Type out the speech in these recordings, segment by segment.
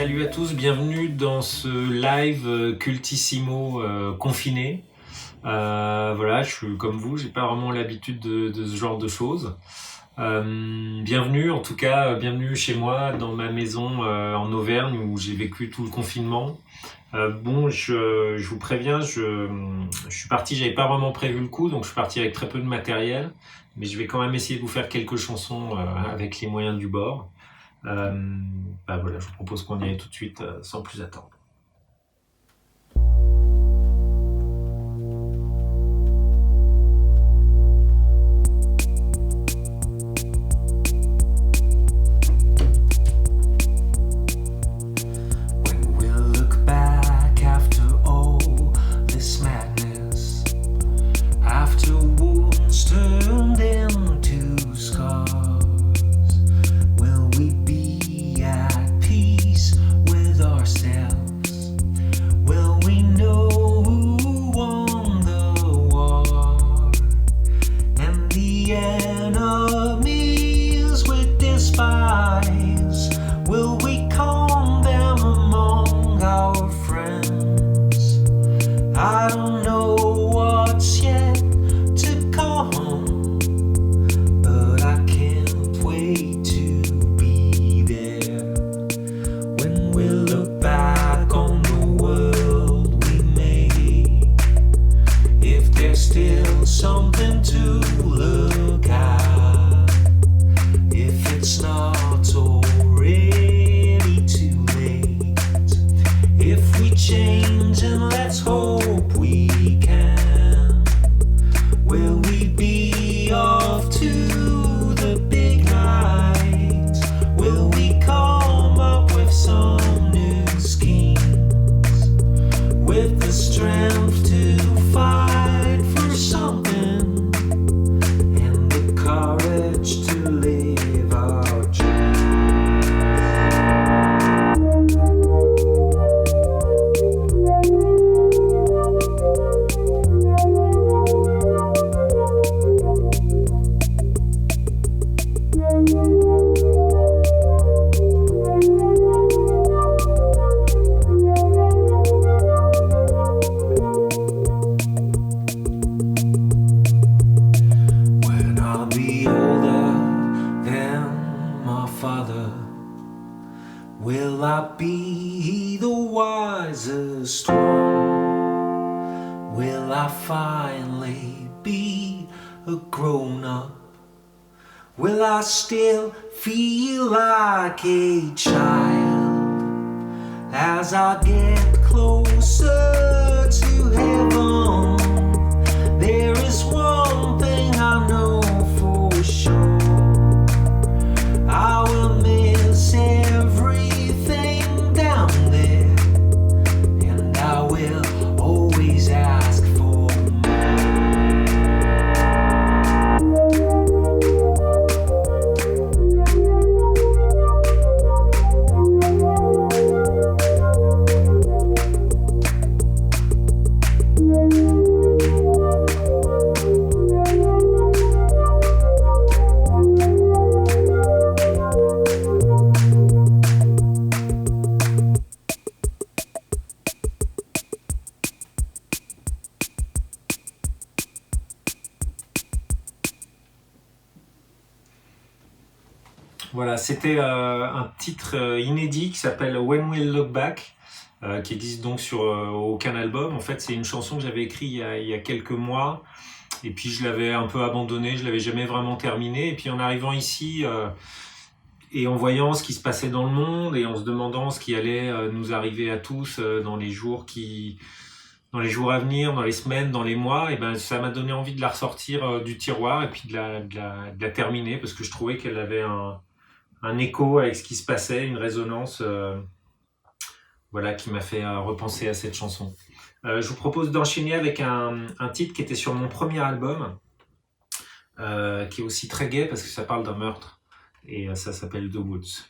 Salut à tous, bienvenue dans ce live Cultissimo confiné. Voilà, je suis comme vous, j'ai pas vraiment l'habitude de ce genre de choses. Bienvenue, en tout cas, bienvenue chez moi dans ma maison en Auvergne où j'ai vécu tout le confinement. Je vous préviens, je suis parti, j'avais pas vraiment prévu le coup, donc je suis parti avec très peu de matériel, mais je vais quand même essayer de vous faire quelques chansons avec les moyens du bord. Voilà, je vous propose qu'on y aille tout de suite sans plus attendre. Will I be the wisest one? Will I finally be a grown-up? Will I still feel like a child as I get closer to heaven? There is one thing I know for sure, I will miss everything down there, and I will always ask for Voilà, c'était un titre inédit qui s'appelle When We'll Look Back, qui existe donc sur aucun album. En fait, c'est une chanson que j'avais écrite il y a quelques mois, et puis je l'avais un peu abandonnée, je l'avais jamais vraiment terminée. Et puis en arrivant ici et en voyant ce qui se passait dans le monde et en se demandant ce qui allait nous arriver à tous dans les jours à venir, dans les semaines, dans les mois, et ben ça m'a donné envie de la ressortir du tiroir et puis de la terminer, parce que je trouvais qu'elle avait un écho avec ce qui se passait, une résonance qui m'a fait repenser à cette chanson. Je vous propose d'enchaîner avec un titre qui était sur mon premier album, qui est aussi très gai parce que ça parle d'un meurtre, et ça s'appelle The Woods.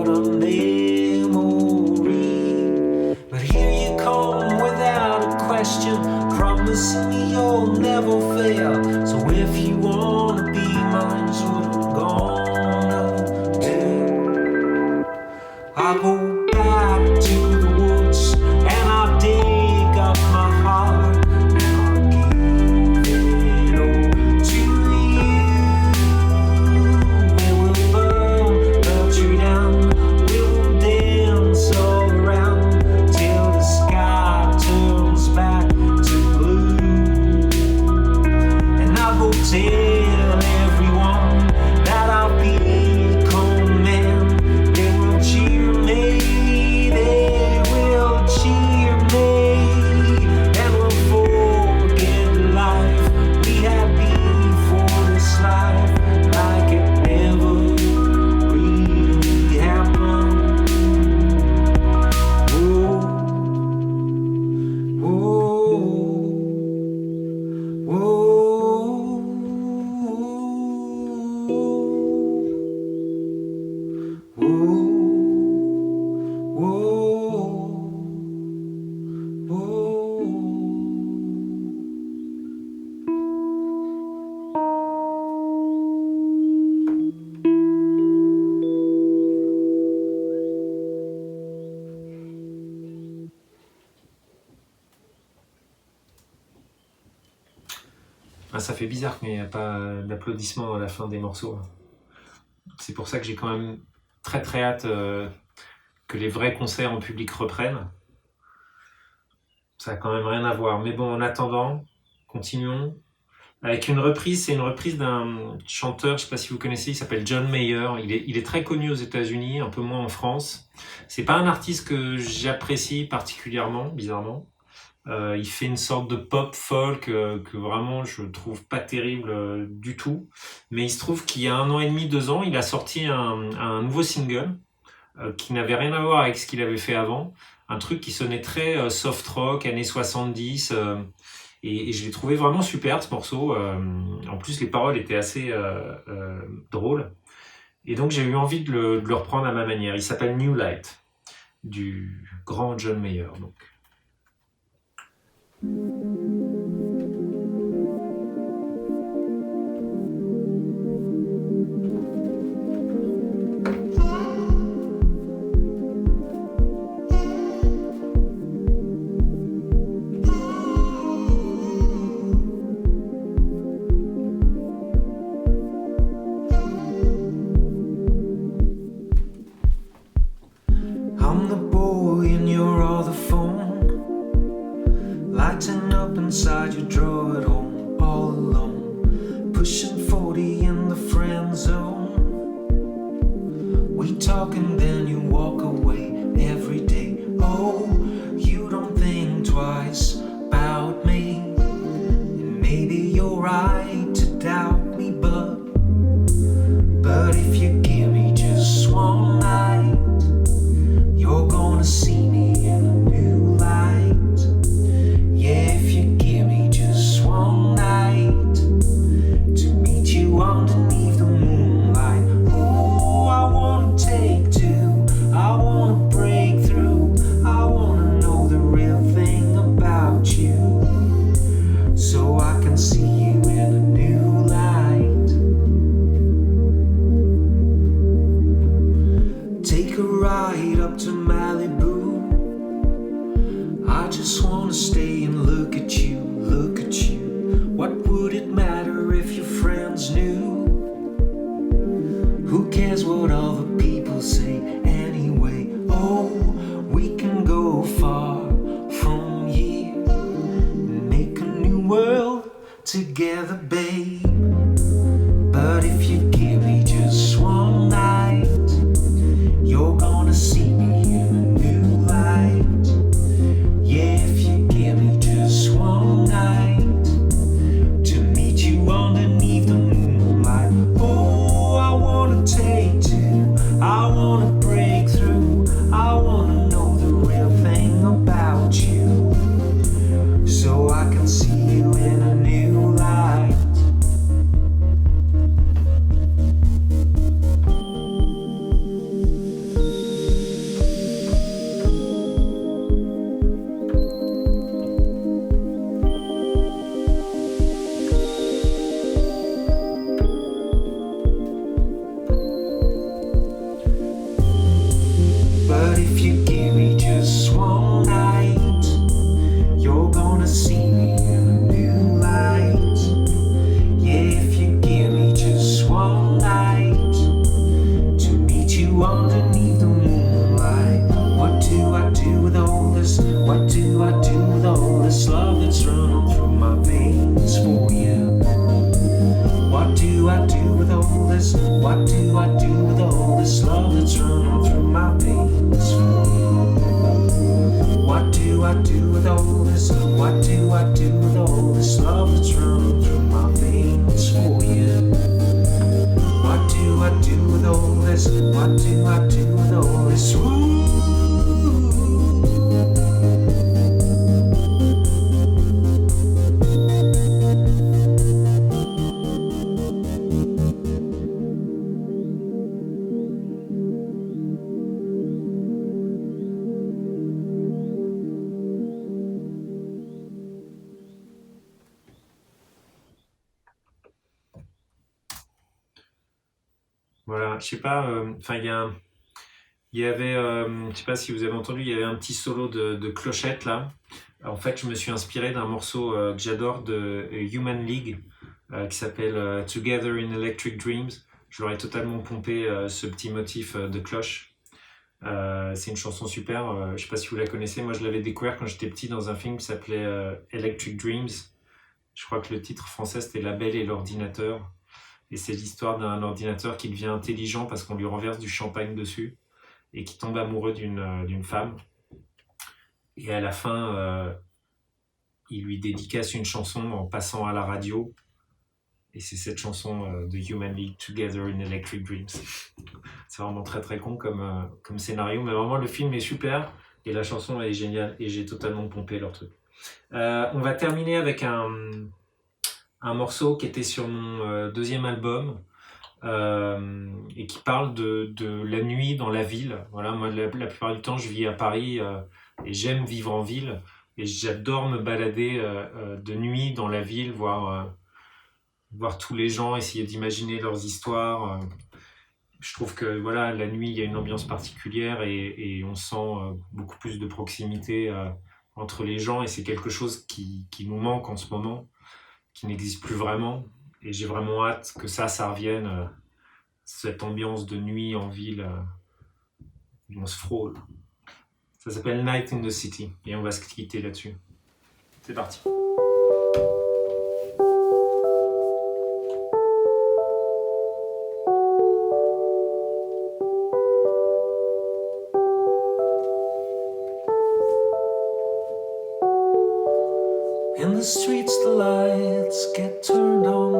but a memory. But here you come without a question, promising me you'll never fail. So if you wanna be mine, is what I'm gonna do. I go back to the woods and I dig up my heart and I give it all to you. We will burn the tree down, we will dance all around till the sky turns back to blue. And I go tell everyone that I'll become man. They will cheer me, they will cheer me, and we'll forget the life we had before this life, like it never really happened. Whoa, whoa, whoa. Ah, ça fait bizarre qu'il n'y a pas d'applaudissements à la fin des morceaux. C'est pour ça que j'ai quand même très très hâte que les vrais concerts en public reprennent. Ça a quand même rien à voir. Mais bon, en attendant, continuons. Avec une reprise, c'est une reprise d'un chanteur, je ne sais pas si vous connaissez, il s'appelle John Mayer. Il est très connu aux États-Unis, un peu moins en France. C'est pas un artiste que j'apprécie particulièrement, bizarrement. Il fait une sorte de pop folk que vraiment je trouve pas terrible du tout. Mais il se trouve qu'il y a 1 an et demi, 2 ans, il a sorti un nouveau single qui n'avait rien à voir avec ce qu'il avait fait avant. Un truc qui sonnait très soft rock, années 70. Et je l'ai trouvé vraiment super ce morceau. En plus, les paroles étaient assez drôles. Et donc j'ai eu envie de le reprendre à ma manière. Il s'appelle New Light, du grand John Mayer. Donc. I'm the boy and you're all the phone, lighting up inside your drawer at home, all alone, pushing 40 in the friend zone. We talk and then you walk away every day. Oh, you don't think twice about me, and maybe you're right to doubt me, but if you give me just one night, you're gonna see me in a new light. Yeah, if you give me just one night to meet you underneath the moonlight. Oh, I wanna take two, I wanna break through, I wanna know the real thing about you, so I can see you in a new light. Take a ride up to Malibu. I just wanna stay and look at you, look at you. What would it matter if your friends knew? Who cares what other people say anyway? Oh, we can go far from here and make a new world together, babe. But if you give me just one night, you're gonna see me in a new light. Yeah, if you give me just one night to meet you underneath the moon. But if you give me just one night, you're gonna see me in a new light. Yeah, if you give me just one night to meet you underneath the moonlight. What do I do with all this? What do I do with all this love that's running through my veins for you? What do I do with all this? What do I do with all this love that's running through my veins for you? What do I do with all this? What do I do with all this love that's running through my veins for you? What do I do with all this? What do I do with all this? Ooh. Voilà, je sais pas, enfin il y avait, je sais pas si vous avez entendu, il y avait un petit solo de clochette là. En fait, je me suis inspiré d'un morceau que j'adore de Human League qui s'appelle Together in Electric Dreams. Je leur ai totalement pompé ce petit motif de cloche. C'est une chanson super, je sais pas si vous la connaissez, moi je l'avais découvert quand j'étais petit dans un film qui s'appelait Electric Dreams. Je crois que le titre français c'était La Belle et l'ordinateur. Et c'est l'histoire d'un ordinateur qui devient intelligent parce qu'on lui renverse du champagne dessus et qui tombe amoureux d'une femme. Et à la fin, il lui dédicace une chanson en passant à la radio. Et c'est cette chanson de Human League, Together in Electric Dreams. C'est vraiment très très con comme scénario, mais vraiment le film est super et la chanson est géniale et j'ai totalement pompé leur truc. On va terminer avec un morceau qui était sur mon deuxième album et qui parle de la nuit dans la ville. Voilà, moi la plupart du temps je vis à Paris et j'aime vivre en ville et j'adore me balader de nuit dans la ville, voir tous les gens, essayer d'imaginer leurs histoires. Je trouve que voilà, la nuit il y a une ambiance particulière et on sent beaucoup plus de proximité entre les gens et c'est quelque chose qui nous manque en ce moment, qui n'existe plus vraiment et j'ai vraiment hâte que ça revienne, cette ambiance de nuit en ville où on se frôle. Ça s'appelle Night in the City et on va se quitter là-dessus. C'est parti. In the streets the lights get turned on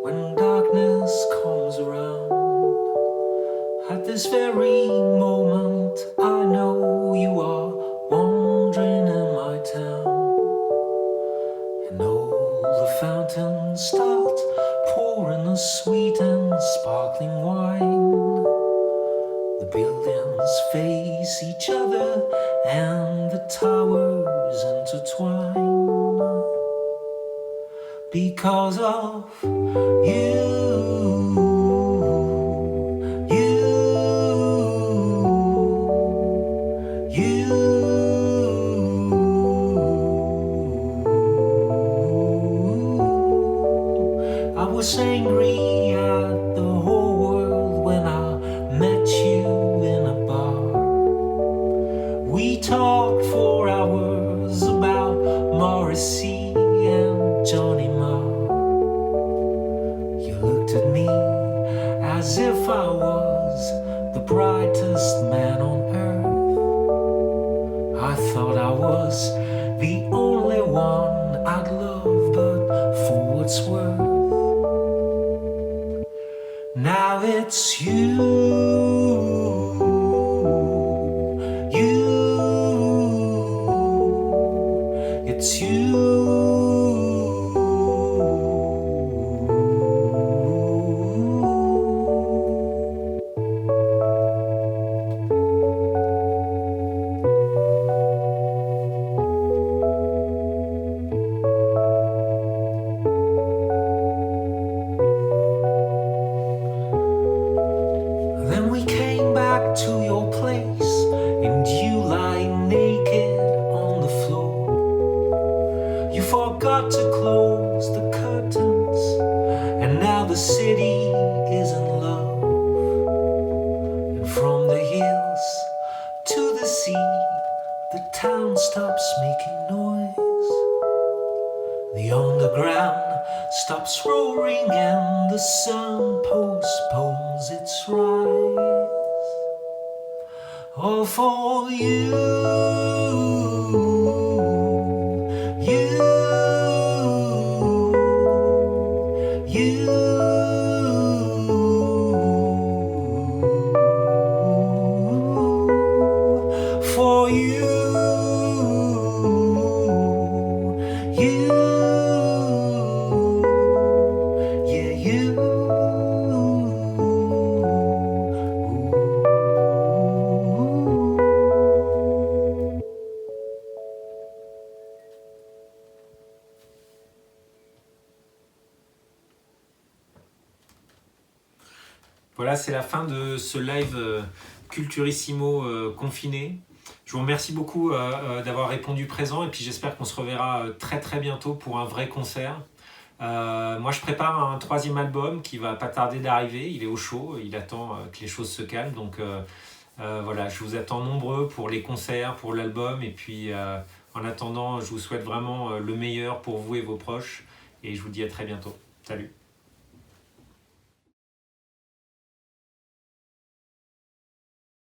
when darkness comes around. At this very moment I know you are wandering in my town. And all the fountains start pouring a sweet and sparkling wine. The buildings face each other and the towers intertwine. Because of you, I was angry at the whole world when I met you in a bar. We talked for hours about Morrissey and Johnny Marr. You looked at me as if I was the brightest man on earth. I thought I was the only one I'd love, but for what's worth, now it's it's you. see the town stops making noise. The underground stops roaring and the sun postpones its rise. All for you, you, you. For you, you, yeah, you. Voilà, c'est la fin de ce live Culturissimo confiné. Je vous remercie beaucoup d'avoir répondu présent et puis j'espère qu'on se reverra très très bientôt pour un vrai concert. Moi je prépare un 3e album qui va pas tarder d'arriver, il est au chaud, il attend que les choses se calment. Donc voilà, je vous attends nombreux pour les concerts, pour l'album et puis en attendant je vous souhaite vraiment le meilleur pour vous et vos proches et je vous dis à très bientôt. Salut!